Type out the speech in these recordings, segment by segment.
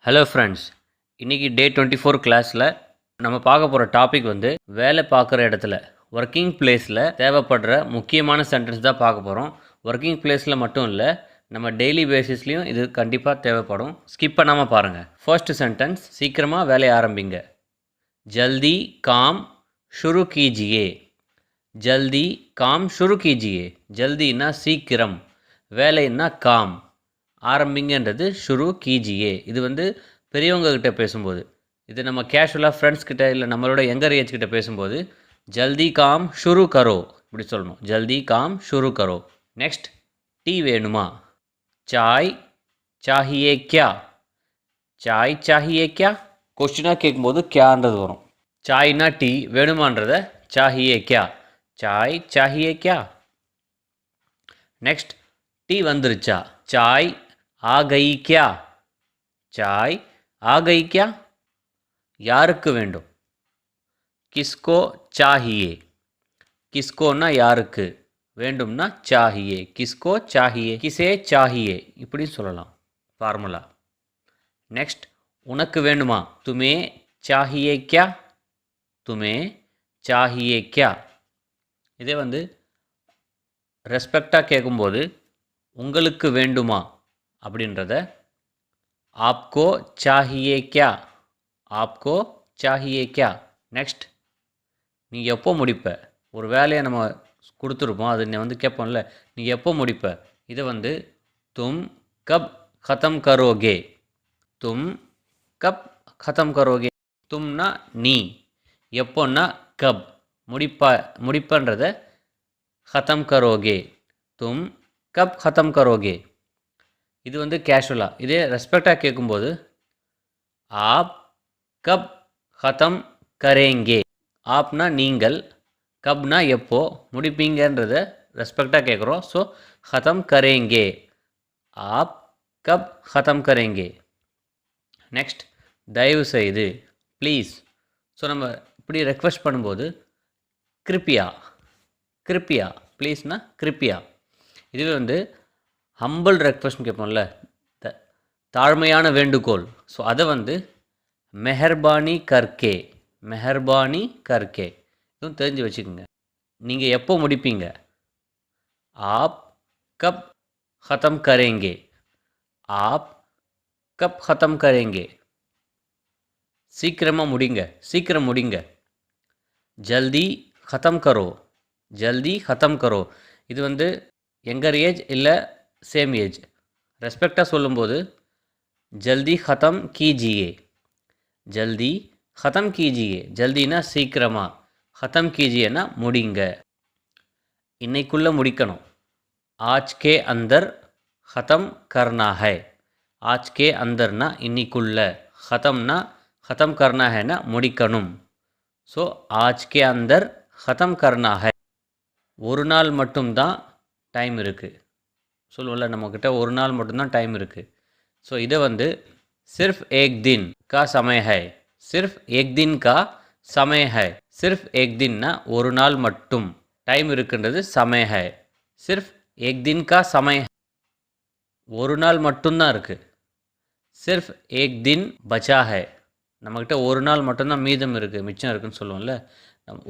Hello friends, இன்றைக்கி டே 24 கிளாஸில் நம்ம பார்க்க போகிற டாபிக் வந்து வேலை பார்க்குற இடத்துல ஒர்க்கிங் பிளேஸில் தேவைப்படுற முக்கியமான சென்டென்ஸ் தான் பார்க்க போகிறோம். ஒர்க்கிங் பிளேஸில் மட்டும் இல்லை, நம்ம டெய்லி பேசிஸ்லேயும் இது கண்டிப்பாக தேவைப்படும். ஸ்கிப் பண்ணாமல் பாருங்கள். ஃபர்ஸ்ட் சென்டென்ஸ், சீக்கிரமாக வேலையை ஆரம்பிங்க. ஜல்தி காம் ஷுரு கீஜியே. ஜல்தி காம் ஷுரு கீஜியே. ஜல்தின்னா சீக்கிரம், வேலைன்னா காம், ஆரம்பிங்கன்றது ஷுரு கீஜியே. இது வந்து பெரியவங்க கிட்ட பேசும்போது, இது நம்ம கேஷுவலாக ஃப்ரெண்ட்ஸ் கிட்ட இல்லை நம்மளோட யங்கர் ஏஜ் கிட்ட பேசும்போது ஜல்தி காம் ஷுரு கரோ இப்படி சொல்லணும். ஜல்தி காம் ஷுரு கரோ. நெக்ஸ்ட், டீ வேணுமா. சாய் சாஹியே கியா. சாய் சாஹியே கியா. கொஸ்டினாக கேட்கும்போது கியான்றது வரும். சாய்னா டீ, வேணுமான்றத சாஹியே கியா. சாய் சாஹியே கியா. நெக்ஸ்ட், டீ வந்துருச்சா. சாய் ஆ கை கியா. சாய் ஆ கை கியா. யாருக்கு வேண்டும். கிஸ்கோ சாஹியே. கிஸ்கோன்னா யாருக்கு, வேண்டும்னா சாஹியே. கிஸ்கோ சாஹியே, கிசே சாஹியே இப்படி சொல்லலாம் ஃபார்முலா. நெக்ஸ்ட், உனக்கு வேணுமா. துமே சாஹியே கியா. துமே சாஹியே கியா. இதே வந்து ரெஸ்பெக்டாக கேட்கும்போது உங்களுக்கு வேண்டுமா அப்படின்றத ஆப்கோ சாஹியே கியா. ஆப்கோ சாஹியே கியா. நெக்ஸ்ட், நீ எப்போ முடிப்ப. ஒரு வேலையை நம்ம கொடுத்துருப்போம், அது நீ வந்து கேட்போம்ல, நீ எப்போ முடிப்ப. இதை வந்து தும் கப் கதம் கரோகே. தும் கப் கதம் கரோகே. தும்னா நீ, எப்போன்னா கப், முடிப்பன்றத கதம் கரோகே. தும் கப் கதம் கரோகே. இது வந்து கேஷுவலாக. இதே ரெஸ்பெக்டாக கேட்கும்போது ஆப் கப் கதம் கரேங்கே. ஆப்னா நீங்கள், கப்னா எப்போ, முடிப்பீங்கன்றத ரெஸ்பெக்டாக கேட்குறோம். ஸோ கதம் கரேங்கே. ஆப் கப் கதம் கரேங்கே. நெக்ஸ்ட், தயவு செய்து ப்ளீஸ். ஸோ நம்ம இப்படி ரெக்வெஸ்ட் பண்ணும்போது கிருப்பியா. கிருப்பியா, ப்ளீஸ்னா கிருப்பியா. இதுவே வந்து ஹம்பிள் ரெக்வெஸ்ட்னு கேட்போம்ல, தாழ்மையான வேண்டுகோள். ஸோ அதை வந்து மெஹர்பானி கர்கே. மெஹர்பானி கர்கே. இதுவும் தெரிஞ்சு வச்சுக்கோங்க. நீங்கள் எப்போ முடிப்பீங்க. ஆப் கப் ख़त्म करेंगे. ஆப் கப் ख़त्म करेंगे. சீக்கிரமாக முடிங்க, சீக்கிரம் முடிங்க. ஜல்தி ख़त्म करो. ஜல்தி ख़त्म करो. இது வந்து யங்கர் ஏஜ் இல்லை சேம் ஏஜ். ரெஸ்பெக்டாக சொல்லும்போது ஜல்தி ख़त्म कीजिए. ஜல்தி ख़त्म कीजिए. ஜல்தினா சீக்கிரமாக, ख़त्म कीजिएனா முடிங்க, இன்னைக்குள்ளே முடிக்கணும். ஆஜ் கே அந்தர் ख़त्म करना है. ஆஜ் கே அந்தர்னா இன்னைக்குள்ள, ख़त्मனா ख़त्म करना हैனா முடிக்கணும். ஸோ ஆஜ் கே அந்தர் ख़त्म करना है. ஒரு நாள் மட்டும்தான் டைம் இருக்குது சொல்லுவோம்ல, நம்மக்கிட்ட ஒரு நாள் மட்டும்தான் டைம் இருக்குது. ஸோ இதை வந்து सिर्फ एक दिन का समय है. सिर्फ एक दिन का समय है. सिर्फ एक दिनனா ஒரு நாள் மட்டும், டைம் இருக்குன்றது समय है. सिर्फ एक दिन का समय, ஒரு நாள் மட்டும்தான் இருக்குது. सिर्फ एक दिन बचा है. நம்மக்கிட்ட ஒரு நாள் மட்டும்தான் மீதம் இருக்குது, மிச்சம் இருக்குன்னு சொல்லுவோம்ல,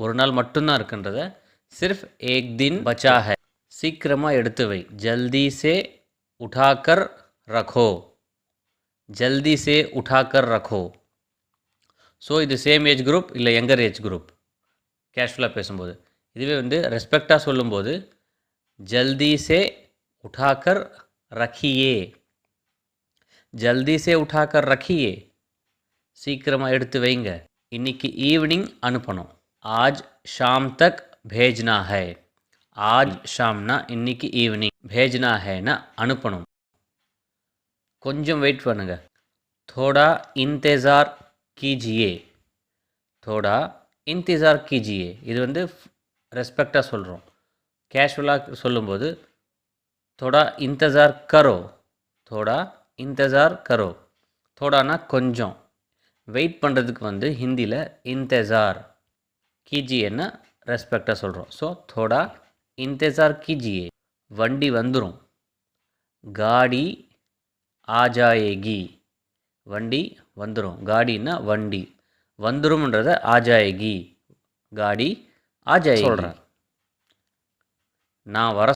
ஒரு நாள் மட்டும்தான் இருக்குன்றத सिर्फ एक दिन बचा है. சீக்கிரமாக எடுத்து வை. ஜல்தி से उठाकर रखो. ஜல்தி से उठाकर रखो. ஸோ இது சேம் ஏஜ் குரூப் இல்லை யங்கர் ஏஜ் குரூப் கேஷுவலாக பேசும்போது. இதுவே வந்து ரெஸ்பெக்டாக சொல்லும்போது ஜல்தி से उठाकर रखिए. ஜல்தி से उठाकर रखिए. சீக்கிரமாக எடுத்து வைங்க, இன்னைக்கு ஈவினிங் அனுப்பணும். आज शाम तक भेजना है. आज शामனா இன்னைக்கு ஈவினிங், भेजना हैனா அனுப்பணும். கொஞ்சம் வெயிட் பண்ணுங்க. थोड़ा इंतज़ार कीजिए. थोड़ा इंतज़ार कीजिए. இது வந்து ரெஸ்பெக்டாக சொல்கிறோம். கேஷுவலாக சொல்லும்போது थोड़ा इंतज़ार करो. थोड़ा इंतज़ार करो. थोड़ाனா கொஞ்சம், வெயிட் பண்ணுறதுக்கு வந்து ஹிந்தியில் इंतज़ार, कीजिएன்னா ரெஸ்பெக்டாக சொல்கிறோம். ஸோ थोड़ा इंतज़ार कीजिए. வண்டி வந்துடும். गाड़ी आ जाएगी. வண்டி வந்துடும். காடின்னா வண்டி. வந்துரும்ன்றத ஆ ஜாயேகி. காடி ஆ ஜாயேகி சொல்கிறேன். நான் வர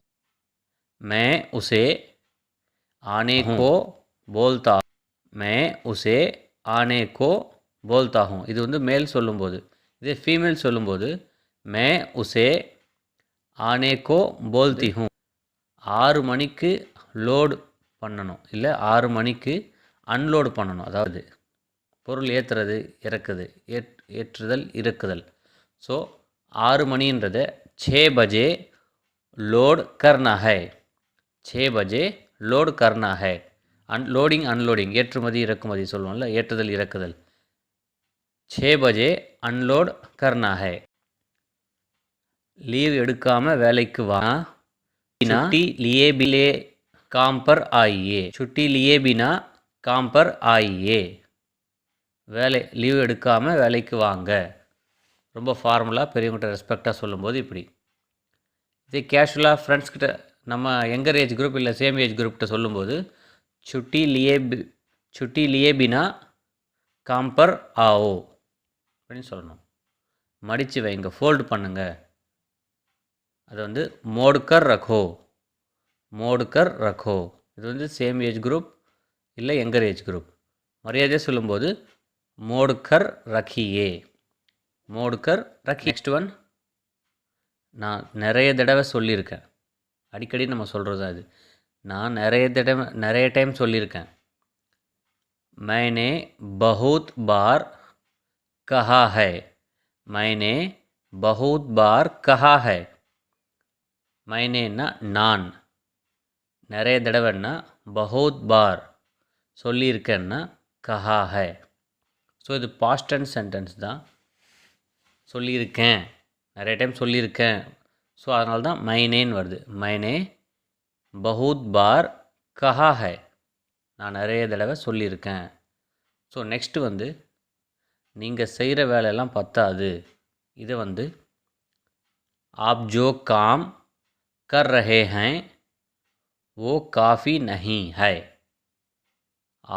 मैं उसे आने को बोलता मैं उसे आने को बोलता हूँ. இது வந்து மேல் சொல்லும்போது. இதே ஃபீமேல் சொல்லும்போது मैं उसे आने को बोलती हूँ. 6 மணிக்கு லோடு பண்ணணும், இல்லை 6 மணிக்கு அன்லோடு பண்ணணும். அதாவது பொருள் ஏற்றுறது இறக்குது, ஏற்றுதல் இறக்குதல். ஸோ 6 மணின்றதை 6 பஜே லோட் கர்னா है. 6 பஜே லோடு கர்னா है. லோடிங் அன்லோடிங், ஏற்றுமதி இறக்குமதி சொல்லுவோம்ல, ஏற்றுதல் இறக்குதல். 6 பஜே அன்லோட் கர்னா है. லீவ் எடுக்காமல் வேலைக்கு வா. छुट्टी लिए बिना काम पर आइए. छुट्टी लिए बिना काम पर आइए. வேலை லீவ் எடுக்காமல் வேலைக்கு வாங்க. ரொம்ப ஃபார்முலாக பெரியவங்ககிட்ட ரெஸ்பெக்டாக சொல்லும்போது இப்படி. இதே கேஷுவலாக ஃப்ரெண்ட்ஸ்கிட்ட நம்ம யங்கர் ஏஜ் குரூப் இல்லை சேம் ஏஜ் குரூப்கிட்ட சொல்லும்போது छुट्टी लिए बिना काम पर आओ அப்படின்னு சொல்லணும். மடித்து வைங்க, ஃபோல்டு பண்ணுங்க. அது வந்து மோடுக்கர் ரக்கோ. மோடுக்கர் ரக்கோ. இது வந்து சேம் ஏஜ் குரூப் இல்லை யங்கர் ஏஜ் குரூப். மரியாதையாக சொல்லும்போது மோடுக்கர் ரக்கியே. மோடுக்கர் ரக்கி. நெக்ஸ்ட் ஒன், நான் நிறைய தடவை சொல்லியிருக்கேன். அடிக்கடி நம்ம சொல்கிறது தான் இது. நான் நிறைய டைம் சொல்லியிருக்கேன். मैंने बहुत बार कहा है. मैंने बहुत बार कहा है. मैंनेன்னா நான், நிறைய தடவைன்னா பஹூத் பார், சொல்லியிருக்கேன்னா கஹா ஹை. ஸோ இது பாஸ்ட் டென்ஸ் சென்டென்ஸ் தான். சொல்லியிருக்கேன், நிறைய டைம் சொல்லியிருக்கேன். ஸோ அதனால தான் மைனேன்னு வருது. மைனே பஹூத் பார் கஹா ஹை, நான் நிறைய தடவை சொல்லியிருக்கேன். ஸோ நெக்ஸ்ட்டு வந்து நீங்கள் செய்கிற வேலையெல்லாம் பத்தாது. இதை வந்து आप जो काम कर रहे हैं वो काफ़ी नहीं है.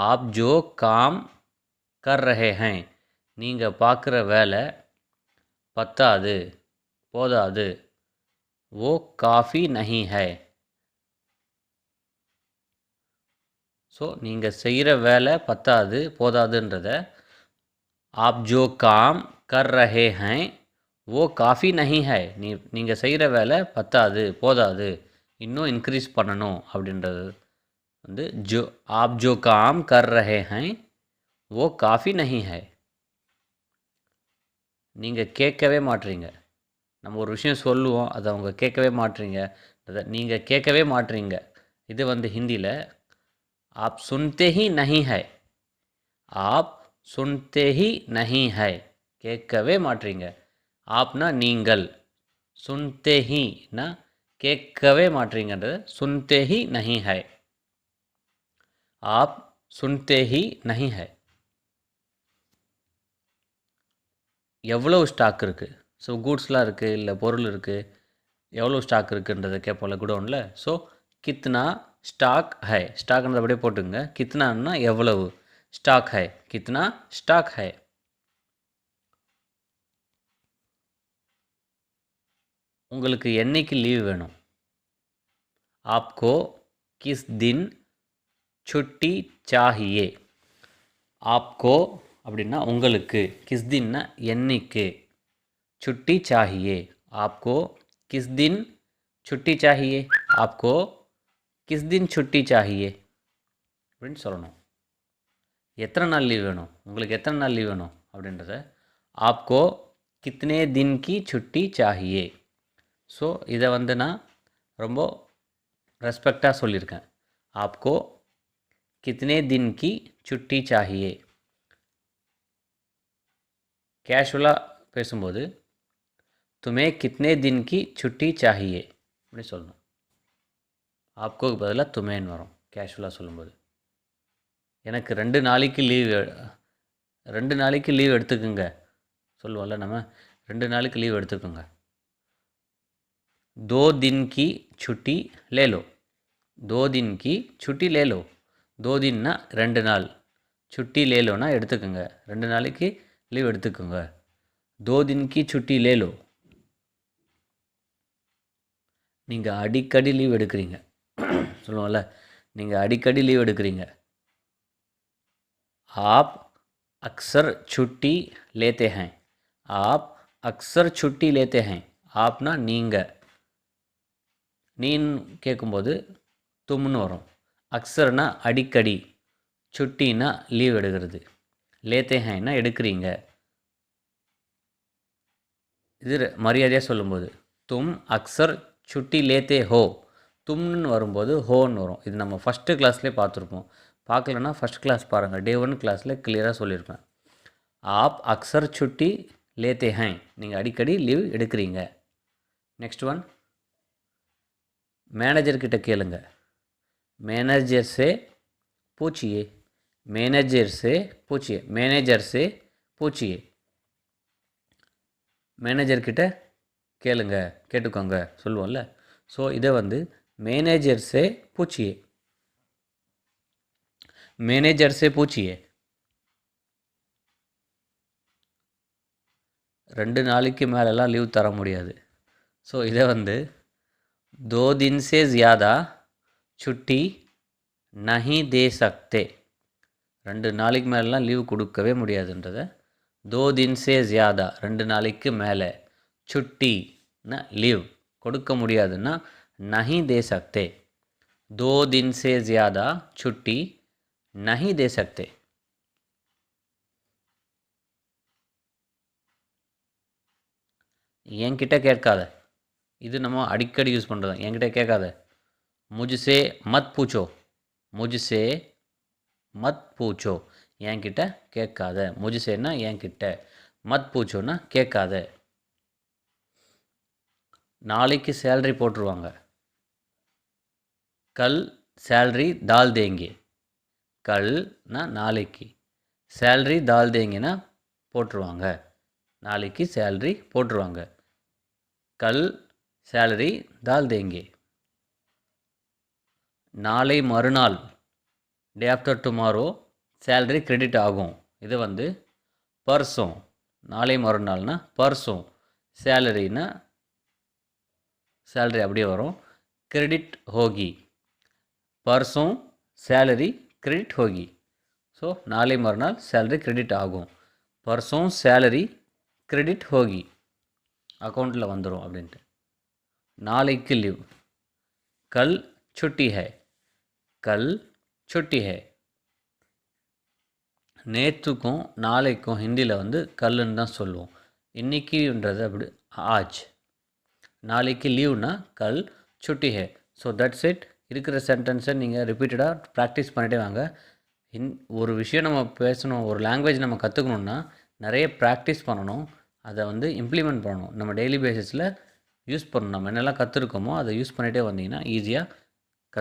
आप जो काम कर रहे हैं, நீங்கள் பார்க்குற வேலை பத்தாது, போதாது. वो काफ़ी नहीं है. ஸோ நீங்கள் செய்கிற வேலை பத்தாது போதாதுன்றத आप जो काम कर रहे हैं वो काफ़ी नहीं है, நீங்கள் செய்கிற வேலை பத்தாது போதாது, இன்னும் இன்க்ரீஸ் பண்ணணும் அப்படின்றது வந்து जो आप जो काम कर रहे हैं वो काफ़ी नहीं है. நீங்கள் கேட்கவே மாட்றீங்க. நம்ம ஒரு விஷயம் சொல்லுவோம், அதை அவங்க கேட்கவே மாட்றீங்க, அதை நீங்கள் கேட்கவே மாட்றீங்க. இது வந்து ஹிந்தியில் आप सुनते ही नहीं है. आप सुनते ही नहीं है, கேட்கவே மாட்றீங்க. ஆப்னா நீங்கள், சுன்தே ஹீனா கேட்கவே மாட்றீங்கன்றது சுன்தே ஹி நஹி ஹை. ஆப் சுன்தே ஹி நஹி ஹை. எவ்வளோ ஸ்டாக் இருக்குது, ஸோ கூட்ஸ்லாம் இருக்குது இல்லை பொருள் இருக்குது, எவ்வளோ ஸ்டாக் இருக்குன்றதை கேட்போம்ல குடோனில். ஸோ கித்னா ஸ்டாக் ஹை, ஸ்டாக்ன்றதை அப்படியே போட்டுங்க. கித்னான்னா எவ்வளவு, ஸ்டாக் ஹை, கித்னா ஸ்டாக் ஹை. உங்களுக்கு என்னைக்கு லீவ் வேணும்? आपको किस दिन छुट्टी चाहिए. आपको அப்படின்னா உங்களுக்கு, கிஸ் தின்னா என்னைக்கு, छुट्टी चाहिए. आपको किस दिन छुट्टी चाहिए. आपको किस दिन छुट्टी चाहिए அப்படின்னு சொல்லணும். எத்தனை நாள் லீவ் வேணும், உங்களுக்கு எத்தனை நாள் லீவ் வேணும் அப்படின்றத आपको कितने दिन की छुट्टी चाहिए. ஸோ இதை வந்து நான் ரொம்ப ரெஸ்பெக்டாக சொல்லியிருக்கேன். आपको कितने दिन की छुट्टी चाहिए. கேஷுவலாக பேசும்போது तुम्हें कितने दिन की छुट्टी चाहिए அப்படி சொல்லணும். आपको பதிலாக तुम्हेன்னு வரும் கேஷுவலாக சொல்லும்போது. எனக்கு 2 நாளைக்கு லீவ் எடுத்துக்குங்க சொல்லுவோம்ல நம்ம, 2 நாளைக்கு லீவ் எடுத்துக்கோங்க. 2 दिन की छुट्टी ले लो. 2 दिन की छुट्टी ले लो. 2 दिनना 2 நாள், छुट्टी ले लो ना எடுத்துக்கங்க 2 நாளைக்கு லீவ் எடுத்துக்கங்க 2 दिन की छुट्टी ले लो நீங்கள் அடிக்கடி லீவ் எடுக்கிறீங்க சொல்லுவோம்ல நீங்கள் அடிக்கடி லீவ் எடுக்கிறீங்க आप अक्सर छुट्टी लेते हैं आप अक्सर छुट्टी लेते हैं आपना நீங்கள் நீன்னு கேட்கும்போது தும்னு வரும் அக்சர்னா அடிக்கடி சுட்டினா லீவ் எடுக்கிறது லேத்தே ஹேன்னா எடுக்கிறீங்க இது மரியாதையாக சொல்லும்போது தும் அக்சர் சுட்டி லேத்தே ஹோ தும்னு வரும்போது ஹோன்னு வரும் இது நம்ம ஃபஸ்ட்டு கிளாஸ்லேயே பார்த்துருப்போம் பார்க்கலன்னா ஃபஸ்ட் கிளாஸ் பாருங்கள் டே 1 கிளாஸில் கிளியராக சொல்லியிருப்பேன் ஆப் அக்சர் சுட்டி லேத்தே ஹேன் நீங்கள் அடிக்கடி லீவ் எடுக்கிறீங்க நெக்ஸ்ட் ஒன் மேனேஜர்கிட்ட கேளுங்க मैनेजर से पूछिए मैनेजर से पूछिए मैनेजर से पूछिए மேனேஜர் கிட்ட கேளுங்க கேட்டுக்கோங்க சொல்லுவோம்ல ஸோ இதை வந்து மேனேஜர் से पूछिए मैनेजर से पूछिए 2 நாளைக்கு மேலெல்லாம் லீவ் தர முடியாது ஸோ இதை வந்து 2 दिन से ज़्यादा छुट्टी नहीं दे सकते 2 நாளைக்கு மேலெலாம் லீவ் கொடுக்கவே முடியாதுன்றதை 2 दिन से ज़्यादा 2 நாளைக்கு மேலே छुट्टीனா லீவ் கொடுக்க முடியாதுன்னா नहीं दे सकते 2 दिन से ज़्यादा छुट्टी नहीं दे सकते என்கிட்ட கேட்காத இது நம்ம அடிக்கடி யூஸ் பண்ணுறது என்கிட்ட கேட்காத मुझसे मत पूछो मुझसे मत पूछो என்கிட்ட கேட்காத मुझसेனா என்கிட்ட मत पूछोனா கேட்காத நாளைக்கு சேலரி போட்டுருவாங்க कल सैलरी डाल देंगे கல்னா நாளைக்கு சேலரி डाल देंगेனா போட்டுருவாங்க நாளைக்கு சேலரி போட்டுருவாங்க कल सैलरी डाल देंगे நாளை மறுநாள் day after tomorrow salary credit ஆகும் இது வந்து பர்சோம் நாளை மறுநாள்னா பர்சோம் சேலரினா சேலரி அப்படியே வரும் கிரெடிட் ஹோகி பர்சோம் சேலரி கிரெடிட் ஹோகி ஸோ நாளை மறுநாள் சேலரி கிரெடிட் ஆகும் பர்சோம் சேலரி கிரெடிட் ஹோகி அக்கௌண்ட்டில் வந்துடும் அப்படின்ட்டு நாளைக்கு லீவ் கல் छुट्टी है कल छुट्टी है நேற்றுக்கும் நாளைக்கும் ஹிந்தியில் வந்து கல்லுன்னு தான் சொல்லுவோம் இன்றைக்கின்றது அப்படி ஆஜ் நாளைக்கு லீவ்னா கல் छुट्टी है ஸோ தட்ஸ் இட் இருக்கிற சென்டென்ஸை நீங்கள் ரிப்பீட்டடாக ப்ராக்டிஸ் பண்ணிட்டே வாங்க ஒரு விஷயம் நம்ம பேசணும் ஒரு லாங்குவேஜ் நம்ம கற்றுக்கணுன்னா நிறைய ப்ராக்டிஸ் பண்ணணும் அதை வந்து இம்ப்ளிமெண்ட் பண்ணணும் நம்ம டெய்லி பேசிஸில் யூஸ் பண்ணணும் நம்ம என்னெல்லாம் கற்றுருக்கோமோ அதை யூஸ் பண்ணிகிட்டே வந்தீங்கன்னா ஈஸியாக